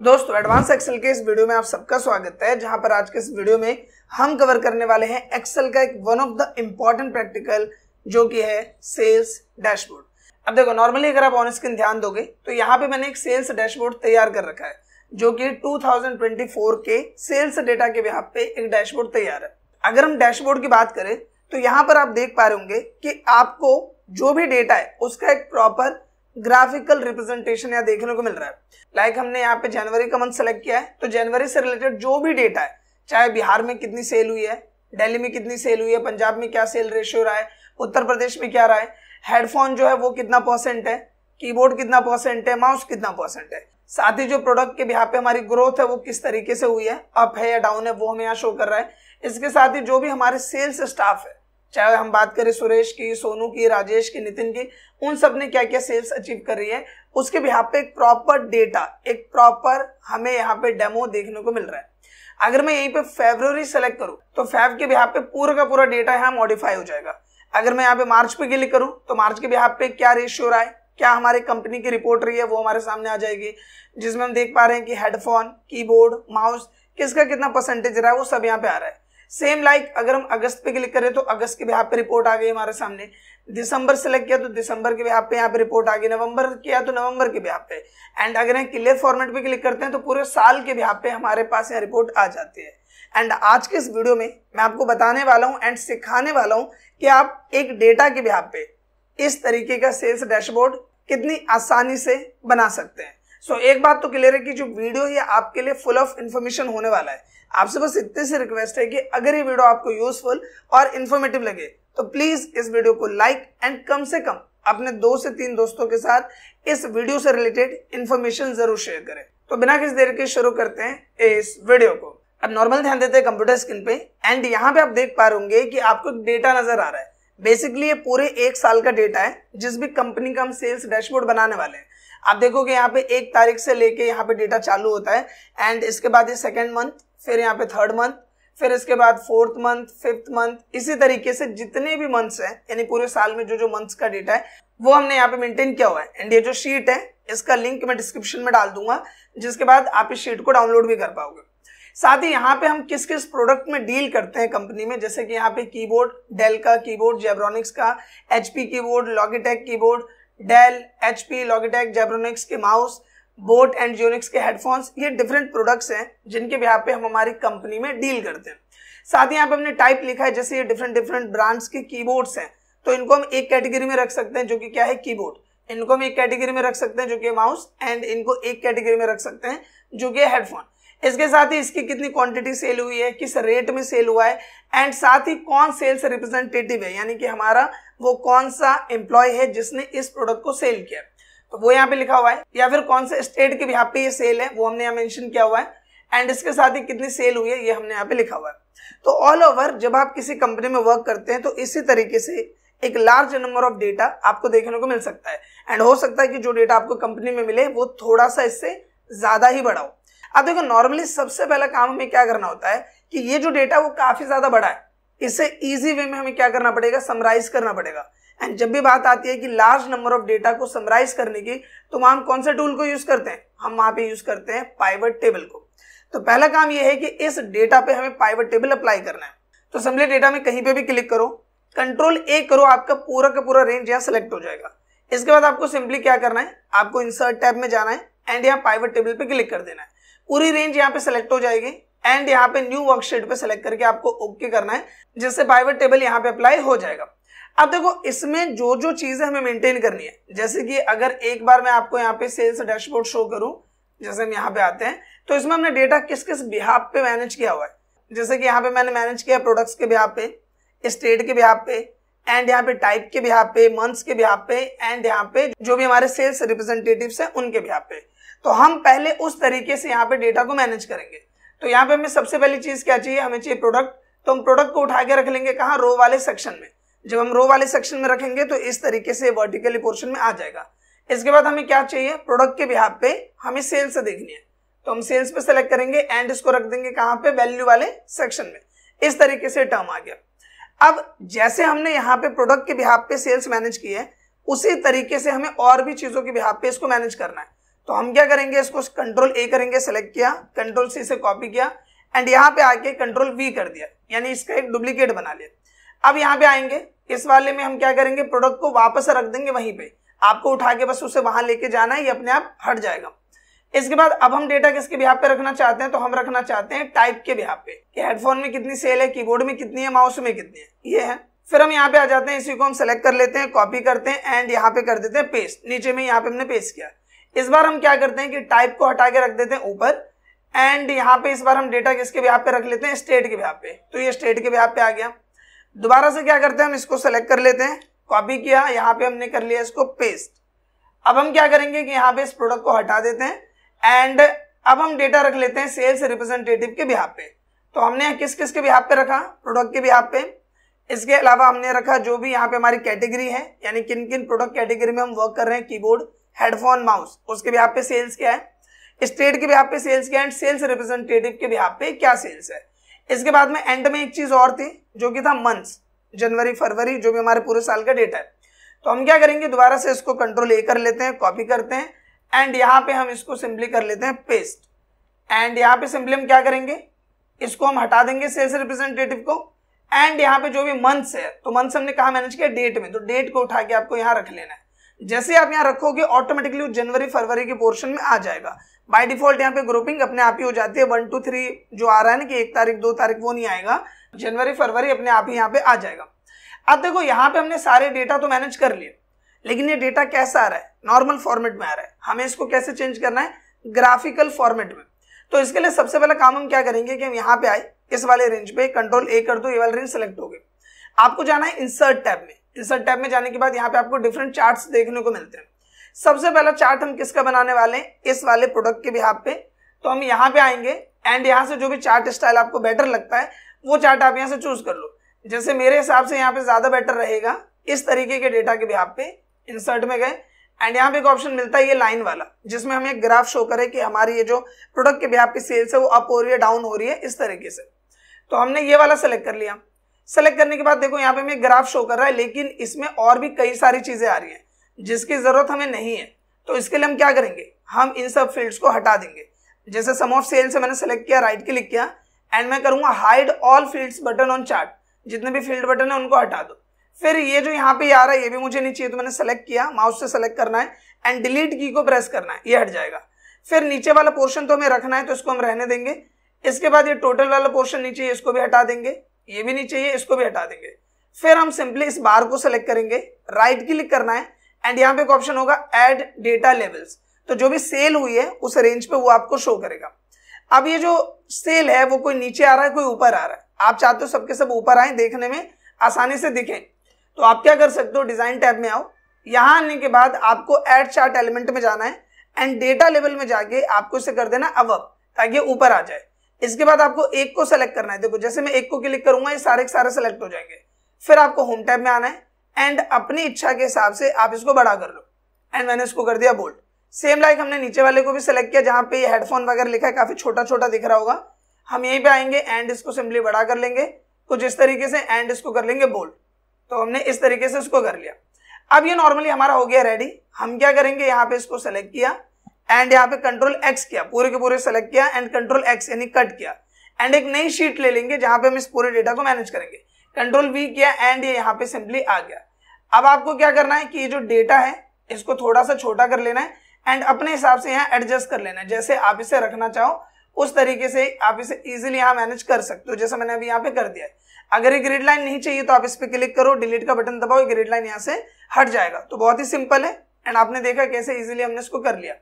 दोस्तों advance Excel के इस वीडियो में आप सबका स्वागत है, जहां पर आज के इस वीडियो में हम कवर करने वाले हैं एक्सेल का एक one of the important practical जो कि है सेल्स डैशबोर्ड। अब देखो, नॉर्मली अगर आप ऑन स्क्रीन ध्यान दोगे तो यहाँ पे मैंने एक सेल्स डैशबोर्ड तैयार कर रखा है जो कि 2024 के सेल्स डेटा के बिहाफ पे एक डैशबोर्ड तैयार है। अगर हम डैशबोर्ड की बात करें तो यहाँ पर आप देख पा रहे होंगे कि आपको जो भी डेटा है उसका एक प्रॉपर ग्राफिकल रिप्रेजेंटेशन यहाँ देखने को मिल रहा है। लाइक हमने यहाँ पे जनवरी का मंथ सेलेक्ट किया है, तो जनवरी से रिलेटेड जो भी डेटा है, चाहे बिहार में कितनी सेल हुई है, दिल्ली में कितनी सेल हुई है, पंजाब में क्या सेल रेशियो रहा है, उत्तर प्रदेश में क्या रहा है, हेडफोन जो है वो कितना % है, कीबोर्ड कितना % है, माउस कितना % है, साथ ही जो प्रोडक्ट के बिहाफ पे हमारी ग्रोथ है वो किस तरीके से हुई है, अप है या डाउन है, वो हमें यहाँ शो कर रहा है। इसके साथ ही जो भी हमारे सेल्स स्टाफ है, चाहे हम बात करें सुरेश की, सोनू की, राजेश की, नितिन की, उन सब ने क्या क्या सेल्स अचीव कर रही है, उसके बिहाफ पे एक प्रॉपर डेटा, एक प्रॉपर हमें यहाँ पे डेमो देखने को मिल रहा है। अगर मैं यहीं पे फरवरी सेलेक्ट करूं तो फेब के बिहाफ पे पूरा का पूरा डेटा यहाँ मॉडिफाई हो जाएगा। अगर मैं यहाँ पे मार्च पे क्लिक करूं तो मार्च के बिहाफ पे क्या रेशियो रहा है, क्या हमारी कंपनी की रिपोर्ट रही है, वो हमारे सामने आ जाएगी, जिसमें हम देख पा रहे हैं कि हेडफोन, कीबोर्ड, माउस किसका कितना % रहा है, वो सब यहाँ पे आ रहा है। सेम लाइक अगर हम अगस्त पे क्लिक करें तो अगस्त के बिहाफ पे रिपोर्ट आ गई हमारे सामने, दिसंबर सेलेक्ट किया तो दिसंबर के बिहाफ पे यहाँ पे रिपोर्ट आ गई, नवंबर किया तो नवंबर के बिहाफ पे, एंड अगर हम क्लियर फॉर्मेट पे क्लिक करते हैं तो पूरे साल के बिहाफ पे हमारे पास यहाँ रिपोर्ट आ जाती है। एंड आज के इस वीडियो में मैं आपको बताने वाला हूँ एंड सिखाने वाला हूँ कि आप एक डेटा के बिहाफ पे इस तरीके का सेल्स डैशबोर्ड कितनी आसानी से बना सकते हैं। सो एक बात तो क्लियर है कि जो वीडियो है आपके लिए फुल ऑफ इंफॉर्मेशन होने वाला है। आपसे बस इतने से रिक्वेस्ट है कि अगर ये वीडियो आपको यूजफुल और इन्फॉर्मेटिव लगे तो प्लीज इस वीडियो को लाइक एंड कम से कम अपने 2 से 3 दोस्तों के साथ इस वीडियो से रिलेटेड इंफॉर्मेशन जरूर शेयर करें। तो बिना किसी देर के शुरू करते हैं इस वीडियो को। अब नॉर्मल ध्यान देते हैं कंप्यूटर स्क्रीन पे, एंड यहाँ पे आप देख पा रहे होंगे कि आपको डेटा नजर आ रहा है। बेसिकली ये पूरे 1 साल का डेटा है जिस भी कंपनी का हम सेल्स डैशबोर्ड बनाने वाले हैं। आप देखोगे यहाँ पे 1 तारीख से लेके यहाँ पे डेटा चालू होता है, एंड इसके बाद ये 2nd मंथ, फिर यहाँ पे 3rd मंथ, फिर इसके बाद 4th मंथ, 5th मंथ, इसी तरीके से जितने भी मंथ्स हैं, यानी पूरे साल में जो मंथ्स का डेटा है वो हमने यहाँ पे मेंटेन किया हुआ है। एंड ये जो शीट है इसका लिंक मैं डिस्क्रिप्शन में डाल दूंगा, जिसके बाद आप इस शीट को डाउनलोड भी कर पाओगे। साथ ही यहाँ पे हम किस किस प्रोडक्ट में डील करते हैं कंपनी में, जैसे कि यहाँ पे कीबोर्ड, डेल का कीबोर्ड, जेब्रॉनिक्स का, HP keyboard, Logitech keyboard, Dell, HP, Logitech, Zebronics के माउस, बोट एंड जियोनिक्स के हेडफोन्स, ये डिफरेंट प्रोडक्ट्स हैं जिनके बिहाफ पे हम हमारी कंपनी में डील करते हैं। साथ ही यहाँ पे हमने टाइप लिखा है, जैसे ये डिफरेंट ब्रांड्स के कीबोर्ड्स हैं तो इनको हम एक कैटेगरी में रख सकते हैं जो कि क्या है, कीबोर्ड। इनको हम एक कैटेगरी में रख सकते हैं जो कि माउस, एंड इनको एक कैटेगरी में रख सकते हैं जो कि हेडफोन। इसके साथ ही इसकी कितनी क्वांटिटी सेल हुई है, किस रेट में सेल हुआ है, एंड साथ ही कौन सेल्स रिप्रेजेंटेटिव है, यानी कि हमारा वो कौन सा एम्प्लॉय है जिसने इस प्रोडक्ट को सेल किया, तो वो यहाँ पे लिखा हुआ है, या फिर कौन से स्टेट के बिहाफ पे ये सेल है वो हमने यहाँ मेंशन किया हुआ है, एंड इसके साथ ही कितनी सेल हुई है ये हमने यहाँ पे लिखा हुआ है। तो ऑल ओवर जब आप किसी कंपनी में वर्क करते हैं तो इसी तरीके से एक लार्ज नंबर ऑफ डेटा आपको देखने को मिल सकता है, एंड हो सकता है कि जो डेटा आपको कंपनी में मिले वो थोड़ा सा इससे ज्यादा ही बड़ा हो। अब देखो, नॉर्मली सबसे पहला काम हमें क्या करना होता है कि ये जो डेटा वो काफी ज्यादा बड़ा है, इसे इजी वे में हमें क्या करना पड़ेगा, समराइज करना पड़ेगा। एंड जब भी बात आती है कि लार्ज नंबर ऑफ डेटा को समराइज करने की, तो वहां हम कौन से टूल को यूज करते हैं, हम वहां पे यूज करते हैं पाइवट टेबल को। तो पहला काम यह है कि इस डेटा पे हमें पाइवट टेबल अप्लाई करना है। तो असेंबली डेटा में कहीं पे भी क्लिक करो, Ctrl+A करो, आपका पूरा का पूरा रेंज यहाँ सेलेक्ट हो जाएगा। इसके बाद आपको सिंपली क्या करना है, आपको इंसर्ट टैब में जाना है एंड यहाँ पाइवट टेबल पे क्लिक कर देना है। पूरी रेंज यहाँ पे सेलेक्ट हो जाएगी, एंड यहाँ पे न्यू वर्कशीट पे सेलेक्ट करके आपको ओके करना है, जिससे पाइवट टेबल यहाँ पे अप्लाई हो जाएगा। अब देखो, इसमें जो चीजें हमें मेंटेन करनी है, जैसे कि अगर एक बार मैं आपको यहाँ पे सेल्स डैशबोर्ड शो करूं, जैसे हम यहाँ पे आते हैं तो इसमें हमने डेटा किस किस बिहाफ पे मैनेज किया हुआ है। जैसे कि यहाँ पे मैंने मैनेज किया प्रोडक्ट्स के बिहाफ पे, स्टेट के बिहाफ पे, एंड यहाँ पे टाइप के बिहाफ पे, मंथ्स के बिहाफ पे, एंड यहाँ पे जो भी हमारे सेल्स रिप्रेजेंटेटिव्स हैं उनके बिहाफ पे। तो हम पहले उस तरीके से यहाँ पे डेटा को मैनेज करेंगे। तो यहाँ पे हमें सबसे पहली चीज क्या चाहिए, हमें चाहिए प्रोडक्ट। तो हम प्रोडक्ट को उठा के रख लेंगे कहाँ, रो वाले सेक्शन में। जब हम रो वाले सेक्शन में रखेंगे तो इस तरीके से वर्टिकली पोर्शन में आ जाएगा। इसके बाद हमें क्या चाहिए, प्रोडक्ट के बिहाफ पे हमें सेल्स देखनी है, तो हम सेल्स पे सेलेक्ट करेंगे एंड इसको रख देंगे कहाँ पे, वैल्यू वाले सेक्शन में। इस तरीके से टर्म आ गया। अब जैसे हमने यहाँ पे प्रोडक्ट के बिहाफ पे सेल्स मैनेज की है, उसी तरीके से हमें और भी चीजों के बिहाफ पे इसको मैनेज करना है। तो हम क्या करेंगे, इसको कंट्रोल ए करेंगे, सेलेक्ट किया, कंट्रोल सी से कॉपी किया एंड यहाँ पे आके कंट्रोल वी कर दिया, यानी इसका एक डुप्लीकेट बना लिया। अब यहाँ पे आएंगे, इस वाले में हम क्या करेंगे, प्रोडक्ट को वापस रख देंगे वहीं पे, आपको उठा के बस उसे वहां लेके जाना है, ये अपने आप हट जाएगा। इसके बाद अब हम डेटा किसके बिहाफ पे रखना चाहते हैं, तो हम रखना चाहते हैं टाइप के बिहाफ पे, कि हेडफोन में कितनी सेल है, कीबोर्ड में कितनी है, माउस में कितनी है, ये है। फिर हम यहाँ पे आ जाते हैं, इसी को हम सेलेक्ट कर लेते हैं, कॉपी करते हैं एंड यहाँ पे कर देते हैं पेस्ट, नीचे में यहाँ पे हमने पेस्ट किया। इस बार हम क्या करते हैं कि टाइप को हटा के रख देते हैं ऊपर एंड यहाँ पे इस बार हम डेटा किसके बिहाफ पे रख लेते हैं, स्टेट के बिहाफ पे, तो ये स्टेट के बिहाफ पे आ गया। दोबारा से क्या करते हैं, हम इसको सेलेक्ट कर लेते हैं, कॉपी किया, यहाँ पे हमने कर लिया इसको पेस्ट। अब हम क्या करेंगे कि यहाँ पे इस प्रोडक्ट को हटा देते हैं एंड अब हम डेटा रख लेते हैं सेल्स रिप्रेजेंटेटिव के बिहाफ पे। तो हमने किस किस के बिहाफ पे रखा, प्रोडक्ट के बिहाफ पे, इसके अलावा हमने रखा जो भी यहाँ पे हमारी कैटेगरी है, यानी किन किन प्रोडक्ट कैटेगरी में हम वर्क कर रहे हैं, कीबोर्ड, हेडफोन, माउस, उसके बिहाफ पे सेल्स क्या है, स्टेट के बिहाफ पे सेल्स क्या है, सेल्स रिप्रेजेंटेटिव के बिहाफ पे क्या सेल्स है। इसके बाद में एंड में एक चीज और थी जो कि था मंथ्स, जनवरी फरवरी, जो भी हमारे पूरे साल का डेटा है। तो हम क्या करेंगे, दोबारा से इसको कंट्रोल ए कर लेते हैं, कॉपी करते हैं एंड यहाँ पे हम इसको सिंपली कर लेते हैं पेस्ट एंड यहाँ पे सिंपली हम क्या करेंगे, इसको हम हटा देंगे सेल्स रिप्रेजेंटेटिव को एंड यहाँ पे जो भी मंथ्स है, तो मंथ्स हमने कहा मैनेज किया, डेट में, तो डेट को उठा के आपको यहाँ रख लेना है। जैसे आप यहाँ रखोगे ऑटोमेटिकली जनवरी फरवरी के पोर्शन में आ जाएगा। बाय डिफॉल्ट यहाँ पे ग्रुपिंग अपने आप ही हो जाती है, 1 2 3 जो आ रहा है ना कि 1 तारीख 2 तारीख, वो नहीं आएगा, जनवरी फरवरी अपने आप ही यहाँ पे आ जाएगा। अब देखो यहाँ पे हमने सारे डेटा तो मैनेज कर लिए, लेकिन ये डेटा कैसा आ रहा है, नॉर्मल फॉर्मेट में आ रहा है, हमें इसको कैसे चेंज करना है, ग्राफिकल फॉर्मेट में। तो इसके लिए सबसे पहला काम हम क्या करेंगे कि हम यहाँ पे आए, इस वाले रेंज पे कंट्रोल ए कर दो, ये वाला रेंज सेलेक्ट हो गई। आपको जाना है इंसर्ट टैब में, इंसर्ट टैब में जाने के बाद यहाँ पे आपको डिफरेंट चार्ट्स देखने को मिलते हैं। सबसे पहला चार्ट हम किसका बनाने वाले हैं, इस वाले प्रोडक्ट के बिहाफ पे। तो हम यहाँ पे आएंगे एंड यहाँ से जो भी चार्ट स्टाइल आपको बेटर लगता है वो चार्ट आप यहाँ से चूज कर लो। जैसे मेरे हिसाब से यहाँ पे ज्यादा बेटर रहेगा इस तरीके के डेटा के बिहाफ पे। इंसर्ट में गए एंड यहाँ पे एक ऑप्शन मिलता है ये लाइन वाला, जिसमें हमें एक ग्राफ शो करे कि हमारी ये जो प्रोडक्ट के बिहाफ की सेल्स है वो अप हो रही है, डाउन हो रही है, इस तरीके से। तो हमने ये वाला सेलेक्ट कर लिया। सेलेक्ट करने के बाद देखो यहाँ पे हमें ग्राफ शो कर रहा है, लेकिन इसमें और भी कई सारी चीजें आ रही हैं जिसकी जरूरत हमें नहीं है। तो इसके लिए हम क्या करेंगे, हम इन सब फील्ड्स को हटा देंगे। जैसे सम ऑफ सेल्स से मैंने सेलेक्ट किया, राइट क्लिक किया एंड मैं करूंगा hide all fields button on chart, जितने भी फील्ड बटन है उनको हटा दो। फिर ये जो यहाँ पे आ रहा है ये भी मुझे नहीं चाहिए, तो मैंने सेलेक्ट किया, माउस से सेलेक्ट करना है एंड डिलीट की को प्रेस करना है, ये हट जाएगा। फिर नीचे वाला पोर्शन तो हमें रखना है, तो इसको हम रहने देंगे। इसके बाद ये टोटल वाला पोर्शन नहीं चाहिए, इसको भी हटा देंगे, ये भी नहीं चाहिए, इसको भी हटा देंगे। फिर हम सिंपली इस बार को सेलेक्ट करेंगे, राइट क्लिक करना है एंड यहाँ पे एक ऑप्शन होगा ऐड डेटा लेवल्स, तो जो भी सेल हुई है उस रेंज पे वो आपको शो करेगा। अब ये जो सेल है वो कोई नीचे आ रहा है, कोई ऊपर आ रहा है। आप चाहते हो सबके सब ऊपर आए, देखने में आसानी से दिखें, तो आप क्या कर सकते हो, डिजाइन टैब में आओ, यहाँ आने के बाद आपको ऐड चार्ट एलिमेंट में जाना है एंड डेटा लेवल में जाके आपको इसे कर देना अबव, ताकि ऊपर आ जाए। इसके बाद आपको एक को सेलेक्ट करना है। देखो जैसे मैं एक को क्लिक करूंगा ये सारे के सारे सेलेक्ट हो जाएंगे। फिर आपको होम टैब में आना है एंड अपनी इच्छा के हिसाब से आप इसको बड़ा कर लो एंड मैंने इसको कर दिया बोल्ड। सेम लाइक हमने नीचे वाले को भी सेलेक्ट किया, जहां पे ये हेडफोन वगैरह लिखा है, काफी छोटा छोटा दिख रहा होगा। हम यहीं पे आएंगे एंड इसको सिंपली बड़ा कर लेंगे कुछ इस तरीके से एंड इसको कर लेंगे बोल्ड। तो हमने इस तरीके से इसको कर लिया। अब ये नॉर्मली हमारा हो गया रेडी। हम क्या करेंगे, यहाँ पे इसको सेलेक्ट किया एंड यहाँ पे कंट्रोल एक्स किया, पूरे के पूरे सेलेक्ट किया एंड कंट्रोल एक्स यानी कट किया एंड एक नई शीट ले लेंगे जहां पे हम इस पूरे डेटा को मैनेज करेंगे। कंट्रोल वी किया एंड ये यहाँ पे सिंपली आ गया। अब आपको क्या करना है कि ये जो डेटा है इसको थोड़ा सा छोटा कर लेना है एंड अपने हिसाब से यहाँ एडजस्ट कर लेना है। जैसे आप इसे रखना चाहो उस तरीके से आप इसे इजीली यहाँ मैनेज कर सकते हो, जैसे मैंने अभी यहाँ पे कर दिया है। अगर ये ग्रिड लाइन नहीं चाहिए तो आप इस पे क्लिक करो, डिलीट का बटन दबाओ, ग्रिड लाइन यहाँ से हट जाएगा। तो बहुत ही सिंपल है एंड आपने देखा कैसे इजीली हमने इसको कर लिया।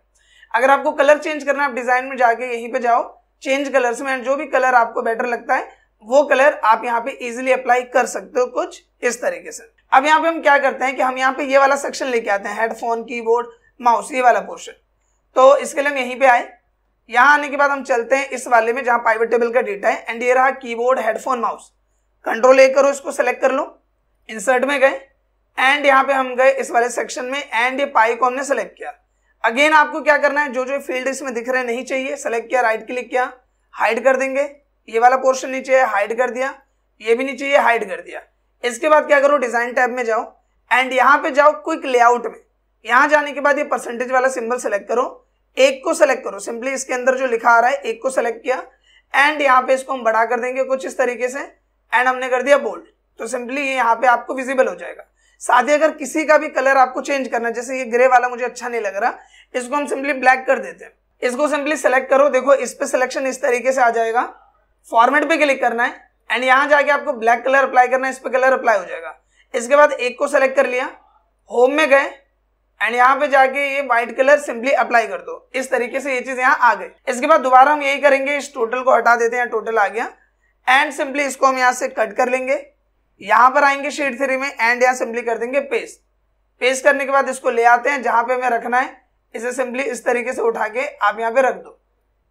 अगर आपको कलर चेंज करना है आप डिजाइन में जाके यहीं पे जाओ, चेंज कलर्स में, एंड जो भी कलर आपको बेटर लगता है वो कलर आप यहाँ पे इजीली अप्लाई कर सकते हो कुछ इस तरीके से। अब यहाँ पे हम क्या करते हैं कि हम यहाँ पे ये वाला सेक्शन लेके आते हैं, हेडफोन, कीबोर्ड, माउस, ये वाला पोर्शन। तो इसके लिए हम यहीं पे आए, यहाँ आने के बाद हम चलते हैं इस वाले में जहां पाइवट टेबल का डेटा है एंड ये रहा कीबोर्ड, हेडफोन, माउस। कंट्रोल ए करो, इसको सेलेक्ट कर लो, इंसर्ट में गए एंड यहाँ पे हम गए इस वाले सेक्शन में एंड ये पाई को हमने सेलेक्ट किया। अगेन आपको क्या करना है, जो जो फील्ड इसमें दिख रहे हैं नहीं चाहिए, सेलेक्ट किया, राइट क्लिक किया, हाइड कर देंगे। ये वाला पोर्शन नीचे है, हाइड कर दिया, ये भी नीचे है, हाइड कर दिया। इसके बाद क्या करो, डिजाइन टैब में जाओ एंड यहाँ पे जाओ क्विक लेआउट में। यहाँ जाने के बाद ये परसेंटेज वाला सिंबल सेलेक्ट करो एक को सेलेक्ट करो, सिंपली इसके अंदर जो लिखा आ रहा है एक को सेलेक्ट किया एंड यहाँ पे इसको हम बड़ा कर देंगे कुछ इस तरीके से एंड हमने कर दिया बोल्ड, तो सिंपली ये यहाँ पे आपको विजिबल हो जाएगा। साथ ही अगर किसी का भी कलर आपको चेंज करना है, जैसे ये ग्रे वाला मुझे अच्छा नहीं लग रहा, इसको हम सिंपली ब्लैक कर देते हैं। इसको सिंपली सेलेक्ट करो, देखो इस पे सिलेक्शन इस तरीके से आ जाएगा। फॉर्मेट पे क्लिक करना है एंड यहाँ जाके आपको ब्लैक कलर अप्लाई करना है, इस पे कलर अप्लाई हो जाएगा। इसके बाद एक को सेलेक्ट कर लिया, होम में गए एंड यहाँ पे जाके ये व्हाइट कलर सिंपली अप्लाई कर दो। इस तरीके से ये चीज यहाँ आ गई। इसके बाद दोबारा हम यही करेंगे, इस टोटल को हटा देते हैं, टोटल आ गया एंड सिंपली इसको हम यहाँ से कट कर लेंगे। यहाँ पर आएंगे शीट 3 में एंड यहाँ सिंपली कर देंगे पेस्ट। पेस्ट करने के बाद इसको ले आते हैं जहां पे हमें रखना है, इसे सिंपली इस तरीके से उठा के आप यहाँ पे रख दो।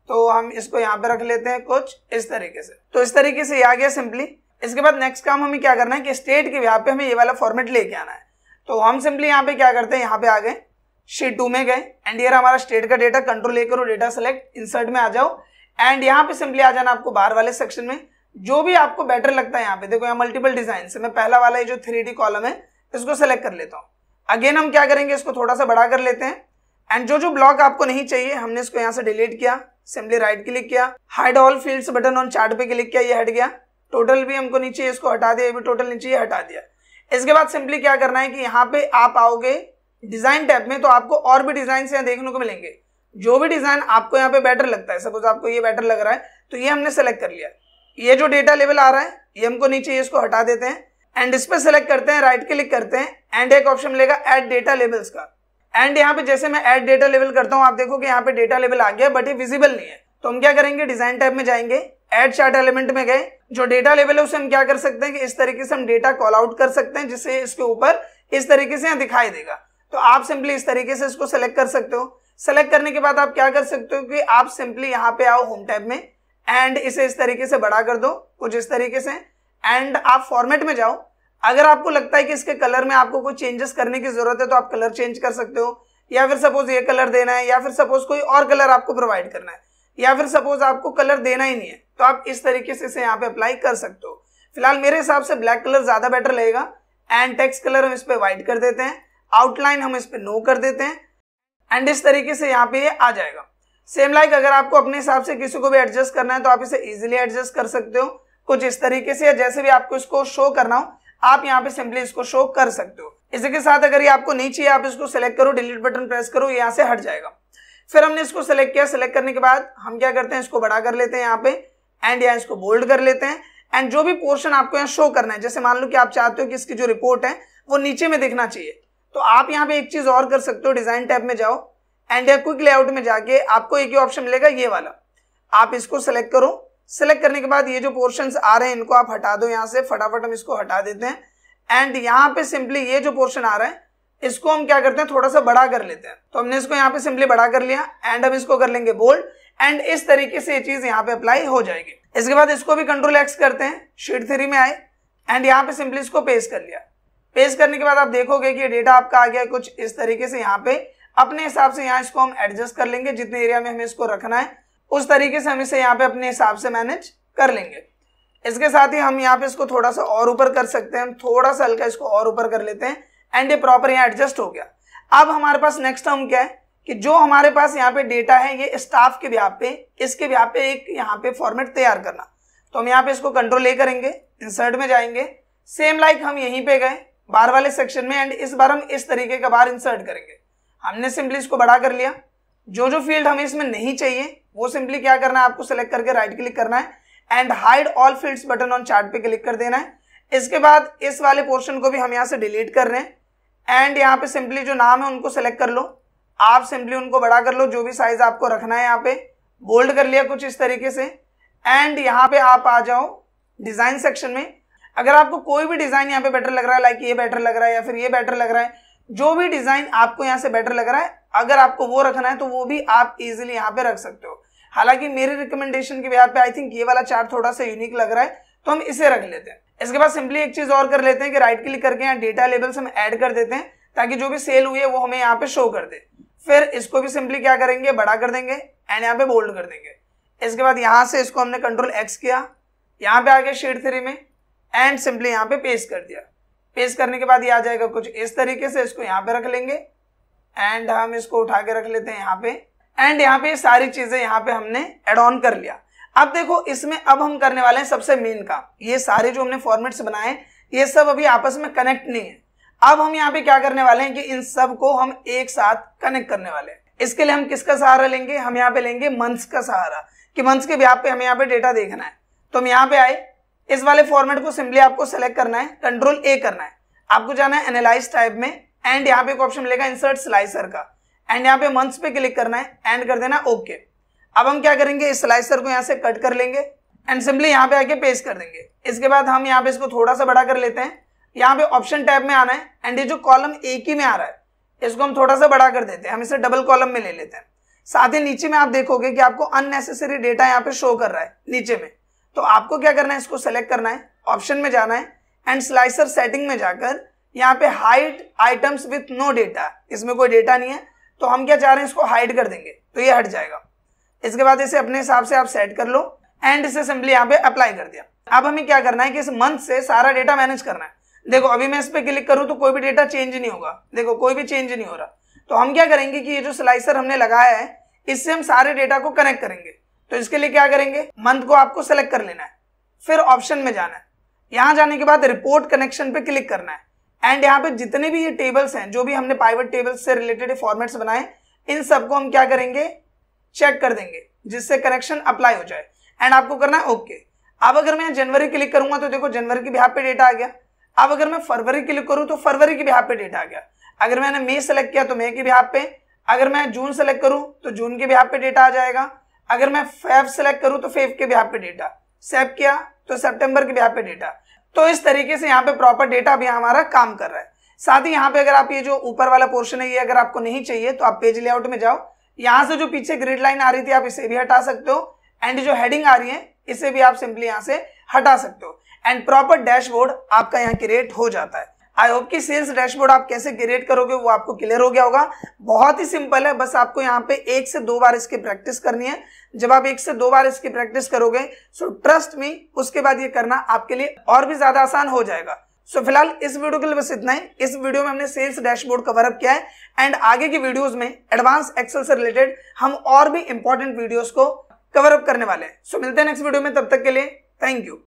तो हम इसको यहाँ पे रख लेते हैं कुछ इस तरीके से। तो इस तरीके से ये आ गया सिंपली। इसके बाद नेक्स्ट काम हमें क्या करना है कि स्टेट के यहाँ पे हमें ये वाला फॉर्मेट लेके आना है। तो हम सिंपली यहाँ पे क्या करते हैं, यहाँ पे आ गए, शीट 2 में गए एंड ये हमारा स्टेट का डेटा, कंट्रोल ए करो, डेटा सेलेक्ट, इंसर्ट में आ जाओ एंड यहाँ पे सिंपली आ जाना आपको बाहर वाले सेक्शन में, जो भी आपको बेटर लगता है। यहाँ पे देखो यहाँ मल्टीपल डिजाइन से मैं पहला वाला ये जो 3D कॉलम है इसको सेलेक्ट कर लेता हूँ। अगेन हम क्या करेंगे, इसको थोड़ा सा बड़ा कर लेते हैं एंड जो ब्लॉक आपको नहीं चाहिए हमने इसको यहाँ से डिलीट किया, सिंपली राइट क्लिक किया, hide all fields button on chart पे क्लिक किया, ये हट गया। टोटल भी हमको नीचे इसको हटा दिया, ये भी टोटल नीचे हटा दिया। इसके बाद सिंपली क्या करना है कि यहाँ पे आप आओगे डिजाइन टैब में, तो आपको और भी डिजाइन यहाँ देखने को मिलेंगे। जो भी डिजाइन आपको यहाँ पे बेटर लगता है, सपोज आपको ये बेटर लग रहा है तो ये हमने सेलेक्ट कर लिया। ये जो डेटा लेवल आ रहा है ये हमको नीचे इसको हटा देते हैं एंड इस पे सेलेक्ट करते हैं, राइट क्लिक करते हैं एंड एक ऑप्शन मिलेगा ऐड डेटा लेवल्स का। एंड यहाँ पे जैसे मैं ऐड डेटा लेवल करता हूँ आप देखोगे यहाँ पे डेटा लेवल आ गया बट ये विजिबल नहीं है। तो हम क्या करेंगे, डिजाइन टैब में जाएंगे, ऐड चार्ट एलिमेंट में गए, जो डेटा लेवल है उसे हम क्या कर सकते हैं कि इस तरीके से हम डेटा कॉल आउट कर सकते हैं जिससे इसके ऊपर इस तरीके से यहाँ दिखाई देगा। तो आप सिंपली इस तरीके से इसको सेलेक्ट कर सकते हो। सेलेक्ट करने के बाद आप क्या कर सकते हो कि आप सिंपली यहाँ पे आओ होम टैब में एंड इसे इस तरीके से बड़ा कर दो कुछ इस तरीके से एंड आप फॉर्मेट में जाओ। अगर आपको लगता है कि इसके कलर में आपको कोई चेंजेस करने की जरूरत है तो आप कलर चेंज कर सकते हो, या फिर सपोज ये कलर देना है, या फिर सपोज कोई और कलर आपको प्रोवाइड करना है, या फिर सपोज आपको कलर देना ही नहीं है तो आप इस तरीके से इसे यहाँ पे अप्लाई कर सकते हो। फिलहाल मेरे हिसाब से ब्लैक कलर ज्यादा बेटर लगेगा एंड टेक्स्ट कलर हम इस पे व्हाइट कर देते हैं, आउटलाइन हम इस पे नो कर देते हैं एंड इस तरीके से यहाँ पे ये आ जाएगा। सेम लाइक अगर आपको अपने हिसाब से किसी को भी एडजस्ट करना है तो आप इसे इजीली एडजस्ट कर सकते हो कुछ इस तरीके से, या जैसे भी आपको इसको शो करना हो आप यहाँ पे सिंपली इसको शो कर सकते हो। इसी के साथ अगर ये आपको नहीं चाहिए आप इसको सेलेक्ट करो, डिलीट बटन प्रेस करो, ये यहाँ से हट जाएगा। फिर हमने इसको सेलेक्ट किया, सेलेक्ट करने के बाद हम क्या करते हैं, इसको बड़ा कर लेते हैं यहाँ पे एंड यहाँ इसको बोल्ड कर लेते हैं एंड जो भी पोर्शन आपको यहाँ शो करना है, जैसे मान लो कि आप चाहते हो कि इसकी जो रिपोर्ट है वो नीचे में दिखना चाहिए, तो आप यहाँ पे एक चीज और कर सकते हो, डिजाइन टैब में जाओ एंड या क्विक लेआउट में जाके आपको एक ही ऑप्शन मिलेगा ये वाला, आप इसको सेलेक्ट करो। सेलेक्ट करने के बाद ये जो पोर्शंस आ रहे हैं इनको आप हटा दो यहाँ से, फटाफट हम इसको हटा देते हैं एंड यहाँ पे सिंपली ये जो पोर्शन आ रहा है इसको हम क्या करते हैं थोड़ा सा बड़ा कर लेते हैं। तो हमने इसको यहाँ पे सिंपली बड़ा कर लिया एंड हम इसको कर लेंगे बोल्ड एंड इस तरीके से ये चीज यहाँ पे अप्लाई हो जाएगी। इसके बाद इसको भी कंट्रोल एक्स करते हैं, शीट 3 में आए एंड यहाँ पे सिंपली इसको पेस्ट कर लिया। पेस्ट करने के बाद आप देखोगे कि डेटा आपका आ गया कुछ इस तरीके से। यहाँ पे अपने हिसाब से यहाँ इसको हम एडजस्ट कर लेंगे, जितने एरिया में हमें इसको रखना है उस तरीके से हम इसे यहाँ पे अपने हिसाब से मैनेज कर लेंगे। इसके साथ ही हम यहाँ पे इसको थोड़ा सा और ऊपर कर सकते हैं, हम थोड़ा सा हल्का इसको और ऊपर कर लेते हैं एंड ये प्रॉपर यहाँ एडजस्ट हो गया। अब हमारे पास नेक्स्ट टर्म क्या है कि जो हमारे पास यहाँ पे डेटा है ये स्टाफ के ब्याह पे, इसके ब्याह पे एक यहाँ पे फॉर्मेट तैयार करना। तो हम यहाँ पे इसको कंट्रोल ए करेंगे, इंसर्ट में जाएंगे, सेम लाइक हम यहीं पे गए बार वाले सेक्शन में एंड इस बार हम इस तरीके का बार इंसर्ट करेंगे। हमने सिंपली इसको बड़ा कर लिया, जो फील्ड हमें इसमें नहीं चाहिए वो सिंपली क्या करना है, आपको सेलेक्ट करके राइट क्लिक करना है and hide all fields button on chart पे क्लिक कर देना है। इसके बाद इस वाले पोर्शन को भी हम यहाँ से डिलीट कर रहे हैं एंड यहाँ पे सिंपली जो नाम है उनको सेलेक्ट कर लो, आप सिंपली उनको बड़ा कर लो, जो भी साइज आपको रखना है। यहाँ पे बोल्ड कर लिया कुछ इस तरीके से एंड यहाँ पे आप आ जाओ डिजाइन सेक्शन में। अगर आपको कोई भी डिजाइन यहाँ पे बेटर लग रहा है, लाइक ये बेटर लग रहा है या फिर ये बेटर लग रहा है, जो भी डिजाइन आपको यहाँ से बेटर लग रहा है अगर आपको वो रखना है तो वो भी आप इजीली यहाँ पे रख सकते हो। हालांकि मेरी रिकमेंडेशन के बिहार पे आई थिंक ये वाला चार्ट थोड़ा सा यूनिक लग रहा है तो हम इसे रख लेते हैं। इसके बाद सिंपली एक चीज और कर लेते हैं कि राइट क्लिक करके यहाँ डेटा लेबल्स हम ऐड कर देते हैं ताकि जो भी सेल हुई है वो हमें यहाँ पे शो कर दे। फिर इसको भी सिंपली क्या करेंगे, बड़ा कर देंगे एंड यहाँ पे बोल्ड कर देंगे। इसके बाद यहाँ से इसको हमने कंट्रोल एक्स किया, यहाँ पे आ गया शीट 3 में एंड सिंपली यहाँ पे पेस्ट कर दिया। पेस्ट करने के बाद ये आ जाएगा कुछ इस तरीके से, इसको यहाँ पे रख लेंगे एंड हम इसको उठा के रख लेते हैं यहाँ पे एंड यहाँ पे सारी चीजें यहाँ पे हमने एड ऑन कर लिया। अब देखो इसमें अब हम करने वाले हैं सबसे मेन काम, ये सारे जो हमने फॉर्मेट्स बनाए ये सब अभी आपस में कनेक्ट नहीं है। अब हम यहाँ पे क्या करने वाले हैं कि इन सब को हम एक साथ कनेक्ट करने वाले हैं। इसके लिए हम किसका सहारा लेंगे, हम यहाँ पे लेंगे मंथ्स का सहारा, कि मंथ्स के बिहाफ पे हमें यहाँ पे डेटा देखना है। तो हम यहाँ पे आए, इस वाले फॉर्मेट को सिंपली आपको सेलेक्ट करना है, कंट्रोल ए करना है, आपको जाना है एनालाइज टाइप में एंड यहाँ पे एक ऑप्शन मिलेगा इंसर्ट स्लाइसर का, एंड यहाँ पे मंथ्स पे क्लिक करना है एंड कर देना ओके। अब हम क्या करेंगे, इस स्लाइसर को यहाँ से कट कर लेंगे एंड सिंपली यहाँ पे आके पेस्ट कर देंगे। इसके बाद हम यहाँ पे इसको थोड़ा सा बड़ा कर लेते हैं, यहाँ पे ऑप्शन टैब में आना है एंड ये जो कॉलम एक ही में आ रहा है इसको हम थोड़ा सा बड़ा कर देते हैं, हम इसे डबल कॉलम में ले लेते हैं। साथ ही नीचे में आप देखोगे कि आपको अननेसेसरी डेटा यहाँ पे शो कर रहा है नीचे में, तो आपको क्या करना है, इसको सेलेक्ट करना है, ऑप्शन में जाना है एंड स्लाइसर सेटिंग में जाकर यहाँ पे hide items with no data, इसमें कोई डेटा नहीं है तो हम क्या चाह रहे हैं, इसको हाइड कर देंगे तो ये हट जाएगा। इसके बाद इसे अपने हिसाब से आप सेट कर लो एंड इसे सिंपली यहाँ पे अप्लाई कर दिया। अब हमें क्या करना है कि इस मंथ से सारा डेटा मैनेज करना है। देखो अभी मैं इस पे क्लिक करूँ तो कोई भी डेटा चेंज नहीं होगा, देखो कोई भी चेंज नहीं हो रहा। तो हम क्या करेंगे कि ये जो स्लाइसर हमने लगाया है इससे हम सारे डेटा को कनेक्ट करेंगे। तो इसके लिए क्या करेंगे, मंथ को आपको सेलेक्ट कर लेना है, फिर ऑप्शन में जाना है, यहाँ जाने के बाद रिपोर्ट कनेक्शन पे क्लिक करना है एंड यहाँ पे जितने भी ये टेबल्स हैं, जो भी हमने पाइवट टेबल्स से रिलेटेड फॉर्मेट्स बनाए, इन सबको हम क्या करेंगे, चेक कर देंगे जिससे कनेक्शन अप्लाई हो जाए एंड आपको करना है ओके। अब अगर मैं जनवरी क्लिक करूंगा तो देखो जनवरी के बिहाफ पे डेटा आ गया। अब अगर मैं फरवरी क्लिक करूं तो फरवरी के बिहाफ पे डेटा आ गया। अगर मैंने मई सेलेक्ट किया तो मई के बिहाफ पे, अगर मैं जून सेलेक्ट करूं तो जून के बिहाफ पे डेटा आ जाएगा। अगर मैं फेब सेलेक्ट करूं तो फेब के बिहाफ पे डेटा, सेव किया तो सितंबर के बिहाफ पे डेटा। तो इस तरीके से यहाँ पे प्रॉपर डेटा भी हमारा काम कर रहा है। साथ ही यहाँ पे अगर आप ये जो ऊपर वाला पोर्शन है ये अगर आपको नहीं चाहिए तो आप पेज लेआउट में जाओ, यहाँ से जो पीछे ग्रिड लाइन आ रही थी आप इसे भी हटा सकते हो एंड जो हेडिंग आ रही है इसे भी आप सिंपली यहाँ से हटा सकते हो एंड प्रॉपर डैशबोर्ड आपका यहाँ क्रिएट हो जाता है। आई होप कि सेल्स डैशबोर्ड आप कैसे क्रिएट करोगे वो आपको क्लियर हो गया होगा। बहुत ही सिंपल है, बस आपको यहाँ पे 1 से 2 बार इसकी प्रैक्टिस करनी है। जब आप 1 से 2 बार इसकी प्रैक्टिस करोगे सो ट्रस्ट मी उसके बाद ये करना आपके लिए और भी ज्यादा आसान हो जाएगा। सो फिलहाल इस वीडियो के लिए बस इतना ही। इस वीडियो में हमने सेल्स डैशबोर्ड कवर अप किया है एंड आगे की वीडियोस में एडवांस एक्सेल से रिलेटेड हम और भी इंपॉर्टेंट वीडियोस को कवर अप करने वाले हैं। सो मिलते हैं नेक्स्ट वीडियो में, तब तक के लिए थैंक यू।